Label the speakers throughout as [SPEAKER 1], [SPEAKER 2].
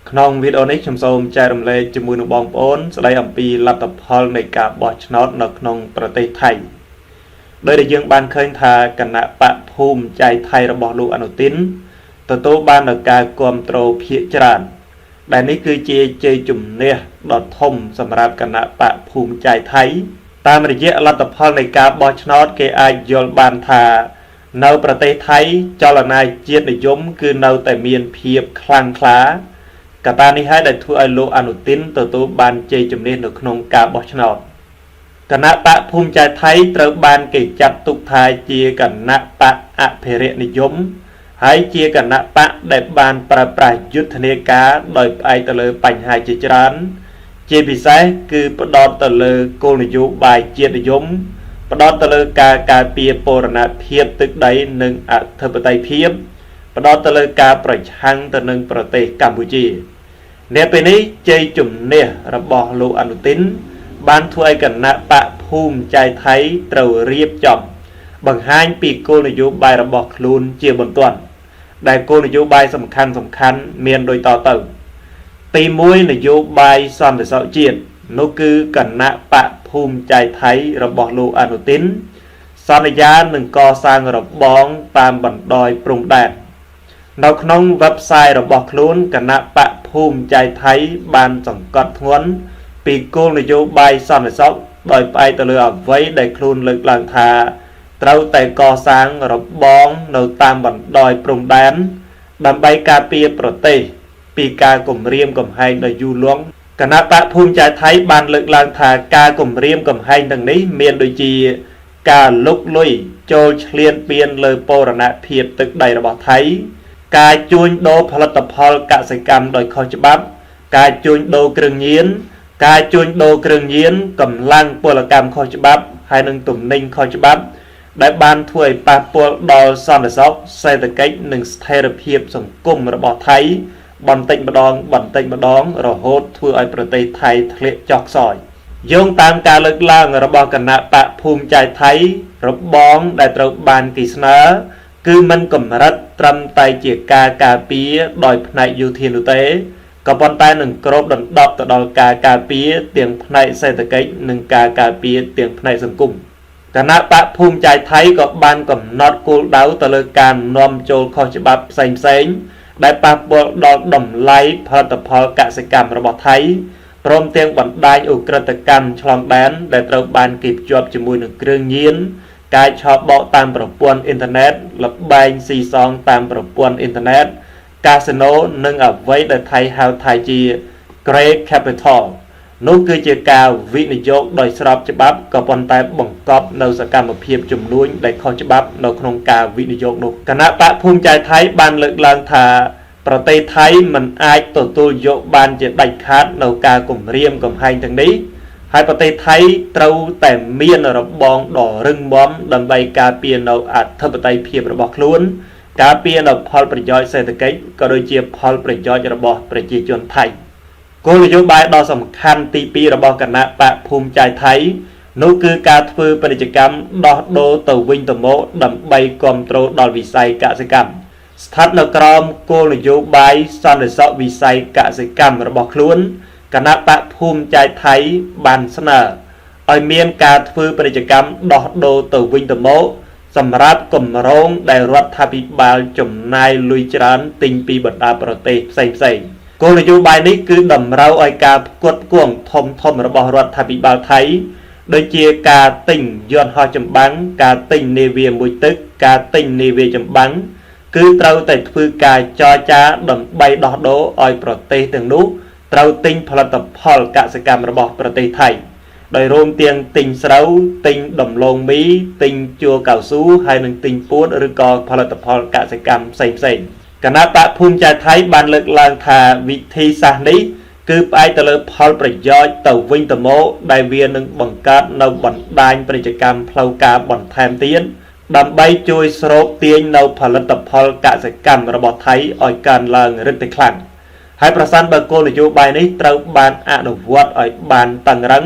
[SPEAKER 1] ក្នុងវីដេអូនេះខ្ញុំសូមចែករំលែកជាមួយនឹងបងប្អូនស្ដីអំពីលទ្ធផលនៃការបោះឆ្នោតនៅក្នុងប្រទេសថៃដោយដែលយើងបានឃើញថាគណៈបកភូមិใจថៃរបស់លោកអនុទានទទួលបាននូវការគាំទ្រភាគច្រើនដែលនេះគឺជាជ័យជំនះដ៏ធំសម្រាប់គណៈបកភូមិใจថៃតាមរយៈលទ្ធផលនៃការបោះឆ្នោតគេអាចយល់បានថានៅប្រទេសថៃចលនាជាតិនិយមគឺនៅតែមានភាពខ្លាំងក្លាកត្តានេះហើយដែលធ្វើឲ្យលោកអនុទានទទួលបានជ័យជំនះនៅក្នុងការបោះឆ្នោតគណៈបកភូមិใจថៃត្រូវបានគេចាត់ទុកថាជាគណៈបកអភិរក្សនិយមហើយជាគណៈបកដែលបានប្រើប្រាស់យុទ្ធនាការដោយផ្អែកទៅលើបញ្ហាជាច្រើនជាពិសេសគឺផ្ដោតទៅលើគោលនយោបាយជាតិនិយមផ្ដោតទៅលើការការពារបូរណភាពទឹកដីនិងអធិបតេយ្យភាពផ្ដោតទៅលើការប្រឆាំងទៅនឹងប្រទេសកម្ពុជានៅពេលនេះជ័យជំនះរបស់លោកអនុទានបានធ្វើឲ្យគណៈបកភូមិใจថៃត្រូវរៀបចំបង្ហាញពីគោលនយោបាយរបស់ខ្លួនជាបន្ទាន់ដែលគោលនយោបាយសំខាន់មានដូចតទៅទី1នយោបាយសន្តិសុខជាតិនោះគឺគណៈបកភូមិใจថៃរបស់លោកអនុទានសន្យានឹងកសាងរបងតាមបណ្ដោយព្រំដែននៅក្នុង website របស់ខ្លួនគណៈបកភូមិใจថៃបានសង្កត់ធ្ងន់ពីគោលនយោបាយសន្តិសុខដោយផ្អែកទៅលើអ្វីដែលខ្លួនលើកឡើងថាត្រូវតែកសាងរបងនៅតាមបណ្ដោយព្រំដែនដើម្បីការពារប្រទេសពីការគំរាមកំហែងដ៏យូរលង់គណៈបកភូមិใจថៃបានលើកឡើងថាការគំរាមកំហែងទាំងនេះមានដូចជាការលុកលុយចូលឈ្លានពានលើបូរណភាពទឹកដីរបស់ថៃការជួញដូរផលិតផលកសិកម្មដោយខុសច្បាប់ការជួញដូរគ្រឿងញៀនកម្លាំងពលកម្មខុសច្បាប់ហើយនិងទំនិញខុសច្បាប់ដែលបានធ្វើឲ្យប៉ះពាល់ដល់សន្តិសុខសេដ្ឋកិច្ចនិងស្ថិរភាពសង្គមរបស់ថៃបន្តិចម្ដងរហូតធ្វើឲ្យប្រទេសថៃធ្លាក់ចុះខ្សោយយោងតាមការលើកឡើងរបស់គណៈបកភូមិใจថៃរបងដែលត្រូវបានគេស្នើគឺមិនកម្រិតត្រឹមតែជាការការពារដោយផ្នែកយោធានោះទេក៏ប៉ុន្តែនឹងគ្របដណ្ដប់ទៅដល់ការការពារទាំងផ្នែកសេដ្ឋកិច្ចនិងការការពារទាំងផ្នែកសង្គមគណៈបកភូមិใจថៃក៏បានកំណត់គោលដៅទៅលើការនាំចូលខុសច្បាប់ផ្សេងដែលប៉ះពាល់ដល់តម្លៃផលិតផលកសិកម្មរបស់ថៃព្រមទាំងបណ្ដាញឧក្រិដ្ឋកម្មឆ្លងដែនដែលត្រូវបានគេភ្ជាប់ជាមួយនឹងគ្រឿងញៀនការឆបោកតាមប្រព័ន្ធអ៊ីនធឺណិតល្បែងស៊ីសងតាមប្រព័ន្ធអ៊ីនធឺណិតកាស៊ីណូនិងអ្វីដែលថៃហៅថាជា Great Capital នោះគឺជាការវិនិយោគដោយស្របច្បាប់ក៏ប៉ុន្តែបង្កប់នៅសកម្មភាពជំនួញដែលខុសច្បាប់នៅក្នុងការវិនិយោគនោះគណៈបកភូមិใจថៃបានលើកឡើងថាប្រទេសថៃមិនអាចទទួលយកបានជាដាច់ខាតនៅការគំរាមកំហែងទាំងនេះហើយប្រទេសថៃត្រូវតែមានរបងដ៏រឹងមាំដើម្បីការពារនៅអធិបតេយ្យភាពរបស់ខ្លួនការពារនៅផលប្រយោជន៍សេដ្ឋកិច្ចក៏ដូចជាផលប្រយោជន៍របស់ប្រជាជនថៃគោលនយោបាយដ៏សំខាន់ទី2របស់គណៈបកភូមិใจថៃនោះគឺការធ្វើពាណិជ្ជកម្មដោះដូរទៅវិញទៅមកដើម្បីគ្រប់គ្រងដល់វិស័យកសិកម្មស្ថិតនៅក្រោមគោលនយោបាយសន្តិសុខវិស័យកសិកម្មរបស់ខ្លួនគណៈបកភូមិใจថៃបានស្នើឲ្យមានការធ្វើពាណិជ្ជកម្មដោះដូរទៅវិញទៅមកសម្រាប់គម្រោងដែលរដ្ឋាភិបាលចំណាយលុយច្រើនទិញពីបណ្ដាប្រទេសផ្សេងគោលនយោបាយនេះគឺតម្រូវឲ្យការផ្គត់ផ្គង់ធំរបស់រដ្ឋាភិបាលថៃដូចជាការទិញយន្តហោះចម្បាំងការទិញនាវាមួយទឹកការទិញនាវាចម្បាំងគឺត្រូវតែធ្វើការចរចាដើម្បីដោះដូរឲ្យប្រទេសទាំងនោះត្រូវទិញផលិតផលកសិកម្មរបស់ប្រទេសថៃដោយរួមទាំងទិញស្រូវទិញដំឡូងមីទិញជ័រកៅស៊ូហើយនិងទិញពោតឬក៏ផលិតផលកសិកម្មផ្សេងគណៈបកភូមិใจថៃបានលើកឡើងថាវិធីសាស្ត្រនេះគឺផ្អែកទៅលើផលប្រយោជន៍ទៅវិញទៅមកដែលវានឹងបង្កើតនៅបណ្ដាញពាណិជ្ជកម្មផ្លូវការបន្ថែមទៀតដើម្បីជួយស្រូបទាញនៅផលិតផលកសិកម្មរបស់ថៃឲ្យកើនឡើងរឹតតែខ្លាំងហើយប្រសិនបើគោលនយោបាយនេះត្រូវបានអនុវត្តឲ្យបានតឹងរ៉ឹង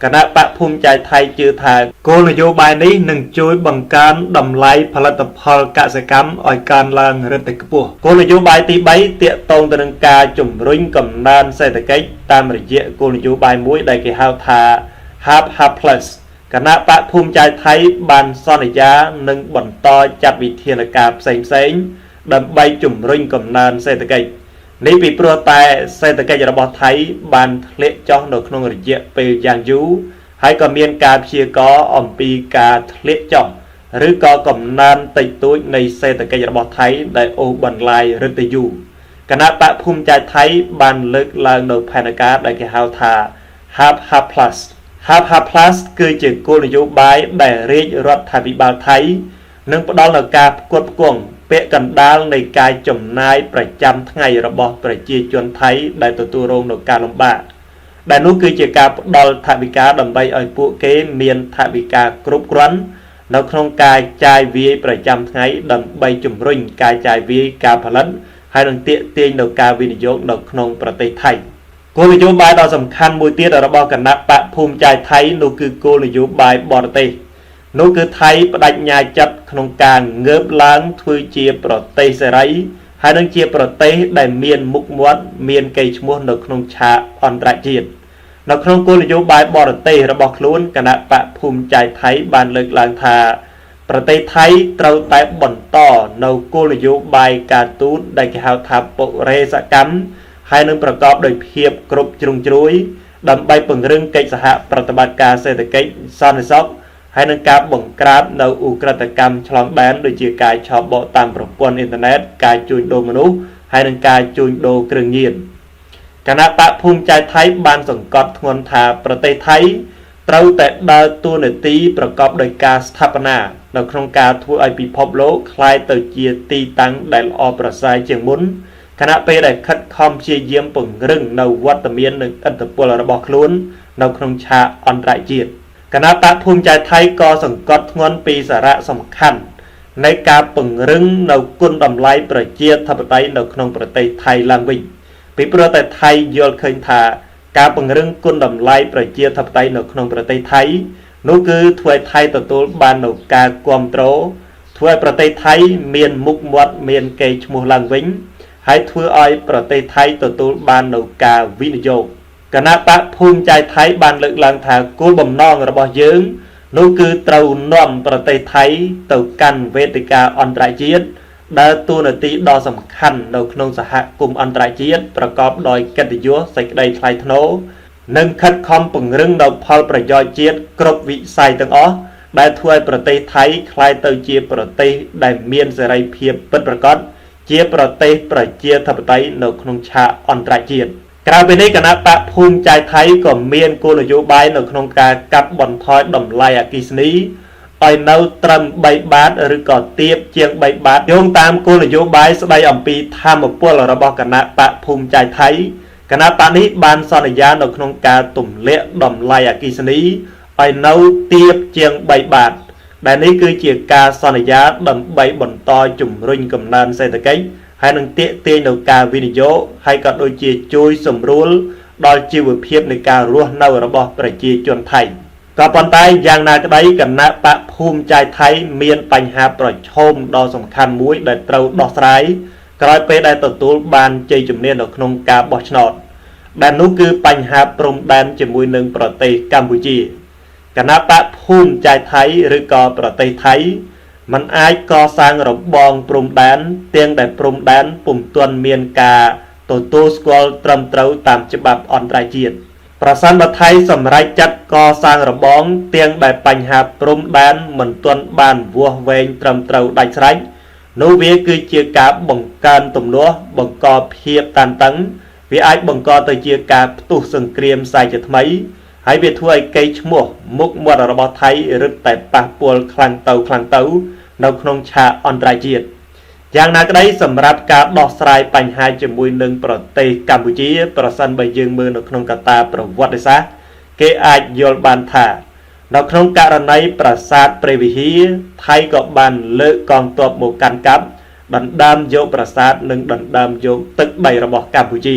[SPEAKER 1] គណៈបកភូមិใจไทยជឿថាគោលនយោបាយនេះនឹងជួយបង្កើនតម្លៃផលិតផលកសិកម្មឲ្យកើនឡើងរឹតតែខ្ពស់គោលនយោបាយទី3ទាក់ទងទៅនឹងការជំរុញកំណើនសេដ្ឋកិច្ចតាមរយៈគោលនយោបាយមួយដែលគេហៅថា Hub Plus គណៈបកភូមិใจไทยបានសន្យានឹងបន្តចាត់វិធានការផ្សេងៗដើម្បីជំរុញកំណើនសេដ្ឋកិច្ចនេះពីព្រោះតែសេដ្ឋកិច្ចរបស់ថៃបានធ្លាក់ចុះនៅក្នុងរយៈពេលយ៉ាងយូរហើយក៏មានការព្យាករណ៍អំពីការធ្លាក់ចុះឬក៏កំណើនតិចតួចនៃសេដ្ឋកិច្ចរបស់ថៃដែលអូសបន្លាយរឹតតែយូរគណៈបកភូមិใจไทยបានលើកឡើងនៅផែនការដែលគេហៅថា Hub Plus Hub Plus គឺជាគោលនយោបាយដែលរាជរដ្ឋាភិបាលថៃនឹងផ្ដល់នូវការផ្គត់ផ្គង់ពាក់កណ្ដាលនៃការចំណាយប្រចាំថ្ងៃរបស់ប្រជាជនថៃដែលទទួលរងនឹងការលំបាកដែលនោះគឺជាការផ្ដល់ថវិកាដើម្បីឲ្យពួកគេមានថវិកាគ្រប់គ្រាន់នៅក្នុងការចាយវាយប្រចាំថ្ងៃដើម្បីជំរុញការចាយវាយការផលិតហើយនឹងទាក់ទាញនូវការវិនិយោគនៅក្នុងប្រទេសថៃគោលនយោបាយដ៏សំខាន់មួយទៀតរបស់គណៈបកភូមិใจไทยនោះគឺគោលនយោបាយបរទេសនោះគឺថៃបដិញ្ញាចិត្តក្នុងការងើបឡើងធ្វើជាប្រទេសសេរីហើយនឹងជាប្រទេសដែលមានមុខមាត់មានកេរ្តិ៍ឈ្មោះនៅក្នុងឆាកអន្តរជាតិនៅក្នុងគោលនយោបាយបរទេសរបស់ខ្លួនគណៈបកភូមិใจไทยបានលើកឡើងថាប្រទេសថៃត្រូវតែបន្តនៅគោលនយោបាយការទូតដែលគេហៅថាបុរេសកម្មហើយនឹងប្រកបដោយភាពគ្រប់ជ្រុងជ្រោយដើម្បីពង្រឹងកិច្ចសហប្រតិបត្តិការសេដ្ឋកិច្ចសន្តិសុខហើយនឹងការបង្ក្រាបនៅឧក្រិដ្ឋកម្មឆ្លងដែនដូចជាការឆបកតាមប្រព័ន្ធអ៊ីនធឺណិតការជួញដូរមនុស្សហើយនឹងការជួញដូរគ្រឿងញៀនគណៈបកភូមិใจไทยបានសង្កត់ធ្ងន់ថាប្រទេសថៃត្រូវតែដើរតួនាទីប្រកបដោយការស្ថាបនានៅក្នុងការធ្វើឲ្យពិភពលោកคล้ายទៅជាទីតាំងដែលល្អប្រសើរជាងមុនគណៈពេលដែលខិតខំព្យាយាមពង្រឹងនៅវត្តមាននិងឥទ្ធិពលរបស់ខ្លួននៅក្នុងឆាកអន្តរជាតិគណៈបកភូមិใจไทยក៏សង្កត់ធ្ងន់ពីសារៈសំខាន់នៃការពង្រឹងនៅគុណតម្លៃប្រជាធិបតេយ្យនៅក្នុងប្រទេសថៃឡើងវិញពីព្រោះតែថៃយល់ឃើញថាការពង្រឹងគុណតម្លៃប្រជាធិបតេយ្យនៅក្នុងប្រទេសថៃនោះគឺធ្វើឲ្យថៃទទួលបាននូវការគាំទ្រធ្វើឲ្យប្រទេសថៃមានមុខមាត់មានកេរ្តិ៍ឈ្មោះឡើងវិញហើយធ្វើឲ្យប្រទេសថៃទទួលបាននូវការវិនិយោគគណៈបកភូមិใจไทยបានលើកឡើងថាគោលបំណងរបស់យើងនោះគឺត្រូវនាំប្រទេសថៃទៅកាន់វេទិកាអន្តរជាតិដើរតួនាទីដ៏សំខាន់នៅក្នុងសហគមន៍អន្តរជាតិប្រកបដោយកិត្តិយសសេចក្តីថ្លៃថ្នូរនិងខិតខំពង្រឹងនៅផលប្រយោជន៍ជាតិគ្រប់វិស័យទាំងអស់ដែលធ្វើឲ្យប្រទេសថៃក្លាយទៅជាប្រទេសដែលមានសេរីភាពពិតប្រាកដជាប្រទេសប្រជាធិបតេយ្យនៅក្នុងឆាកអន្តរជាតិក្រៅពីនេះគណៈបកភូមិใจไทยក៏មានគោលនយោបាយនៅក្នុងការកាត់បន្ថយតម្លៃអគ្គិសនីឲ្យនៅត្រឹម3បាតឬក៏ទាបជាង3បាតយោងតាមគោលនយោបាយស្ដីអំពីធម្មពលរបស់គណៈបកភូមិใจไทยគណៈបកនេះបានសន្យានៅក្នុងការទម្លាក់តម្លៃអគ្គិសនីឲ្យនៅទាបជាង3បាតដែលនេះគឺជាការសន្យាដើម្បីបន្តជំរុញកំណើនសេដ្ឋកិច្ចហើយនឹងទាក់ទាញនូវការវិនិយោគហើយក៏ដូចជាជួយសម្រួលដល់ជីវភាពនៃការរស់នៅរបស់ប្រជាជនថៃក៏ប៉ុន្តែយ៉ាងណាក្តីគណៈបកភូមិใจไทยមានបញ្ហាប្រឈមដ៏សំខាន់មួយដែលត្រូវដោះស្រាយក្រោយពេលដែលទទួលបានជ័យជំនះនៅក្នុងការបោះឆ្នោតដែលនោះគឺបញ្ហាព្រំដែនជាមួយនឹងប្រទេសកម្ពុជាគណៈបកភូមិใจไทยឬក៏ប្រទេសថៃมันអាចកសាងរបងព្រំដែនទាំងដែលព្រំដែនពុំទាន់មានការទទួលស្គាល់ត្រឹមត្រូវតាមច្បាប់អន្តរជាតិប្រសិនបើថៃសម្រេចចាត់កសាងរបងទាំងដែលបញ្ហាព្រំដែនមិនទាន់បានវាស់វែងត្រឹមត្រូវដាច់ស្រេចនោះវាគឺជាការបង្កើនទំនាស់បង្កភាពតានតឹងវាអាចបង្កទៅជាការផ្ទុះសង្គ្រាមសាជាថ្មីហើយវាធ្វើឲ្យកេរ្តិ៍ឈ្មោះមុខមាត់របស់ថៃរឹតតែប៉ះពាល់ខ្លាំងទៅនៅក្នុងឆាកអន្តរជាតិយ៉ាងណាក្តីសម្រាប់ការដោះស្រាយបញ្ហាជាមួយនឹងប្រទេសកម្ពុជាប្រសិនបើយើងមើលនៅក្នុងកត្តាប្រវត្តិសាស្ត្រគេអាចយល់បានថានៅក្នុងករណីប្រាសាទព្រះវិហារថៃក៏បានលើកកងទ័ពមកកាន់កាប់ដណ្ដើមយកប្រាសាទនិងដណ្ដើមយកទឹកដីរបស់កម្ពុជា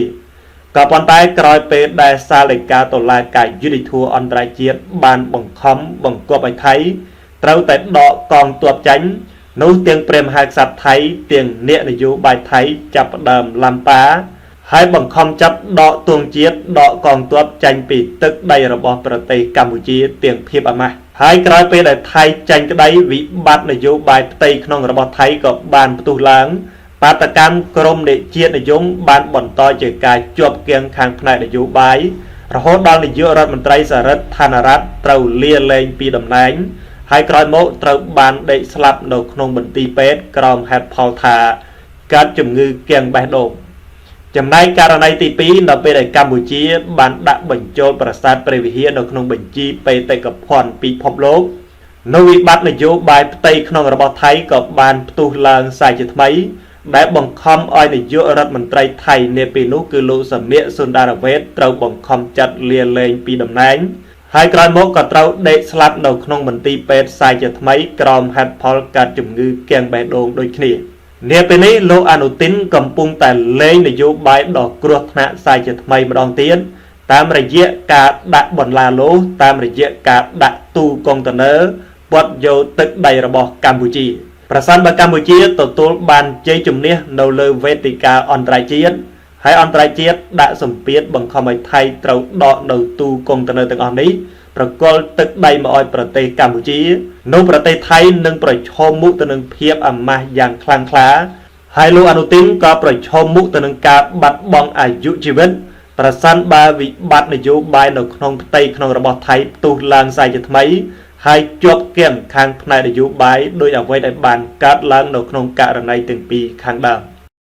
[SPEAKER 1] ក៏ប៉ុន្តែក្រោយពេលដែលសាលដីកាតុលាការយុតិធធអន្តរជាតិបានបង្ខំបង្គាប់ឲ្យថៃត្រូវតែដកកងទ័ពចាញ់នោះទាំងព្រះមហាក្សត្រថៃទាំងអ្នកនយោបាយថៃចាប់ផ្ដើមឡាំប៉ាហើយបង្ខំចាប់ដកទងជាតិដកកងទ័ពចាញ់ពីទឹកដីរបស់ប្រទេសកម្ពុជាទាំងភាពអាម៉ាស់ហើយក្រោយពេលដែលថៃចាញ់ក្តីវិបត្តិនយោបាយផ្ទៃក្នុងរបស់ថៃក៏បានផ្ទុះឡើងបាតកម្មក្រមនៃជាតិនិយមបានបន្តជាការជាប់គាំងខាងផ្នែកនយោបាយរហូតដល់នាយករដ្ឋមន្ត្រីសរិទ្ធ ថានរតត្រូវលាលែងពីតំណែងហើយក្រោយមកត្រូវបានដេកស្លាប់នៅក្នុងមន្ទីរពេទ្យក្រោមហេតុផលថាកើតជំងឺគាំងបេះដូងចំណែកករណីទី2នៅពេលដែលកម្ពុជាបានដាក់បញ្ចូលប្រាសាទព្រះវិហារនៅក្នុងបញ្ជីបេតិកភណ្ឌពិភពលោកនៅវិបត្តិនយោបាយផ្ទៃក្នុងរបស់ថៃក៏បានផ្ទុះឡើងសាជាថ្មីដែលបង្ខំឲ្យនាយករដ្ឋមន្ត្រីថៃនាពេលនោះគឺលោកសមាកសុន្ទរវេទត្រូវបង្ខំចាត់លាលែងពីតំណែងហើយក្រោយមកក៏ត្រូវដេកស្លាប់នៅក្នុងមន្ទីរពេទ្យសាជាថ្មីក្រោមហេតុផលកើតជំងឺគាំងបេះដូងដូចគ្នានាពេលនេះលោកអនុទិនកំពុងតែលេងនយោបាយដ៏គ្រោះថ្នាក់សាជាថ្មីម្ដងទៀតតាមរយៈការដាក់បន្លាលោតាមរយៈការដាក់ទូកុងតឺន័រព័ទ្ធយកទឹកដីរបស់កម្ពុជាប្រសិនបើកម្ពុជាទទួលបានជ័យជំនះនៅលើវេទិកាអន្តរជាតិហើយអន្តរជាតិដាក់សម្ពាធបង្ខំឲ្យថៃត្រូវដកនៅទូកុងតឺន័រទាំងអស់នេះប្រគល់ទឹកដីមកឲ្យប្រទេសកម្ពុជានោះប្រទេសថៃនឹងប្រឈមមុខទៅនឹងភាពអាម៉ាស់យ៉ាងខ្លាំងក្លាហើយលោកអនុទិនក៏ប្រឈមមុខទៅនឹងការបាត់បង់អាយុជីវិតប្រសិនបើវិបត្តិនយោបាយនៅក្នុងផ្ទៃក្នុងរបស់ថៃផ្ទុះឡើងសាជាថ្មីហើយជាប់គាំងខាងផ្នែកនយោបាយដោយអ្វីដែលបានកើតឡើងនៅក្នុងករណីទាំងពីរខាងដើម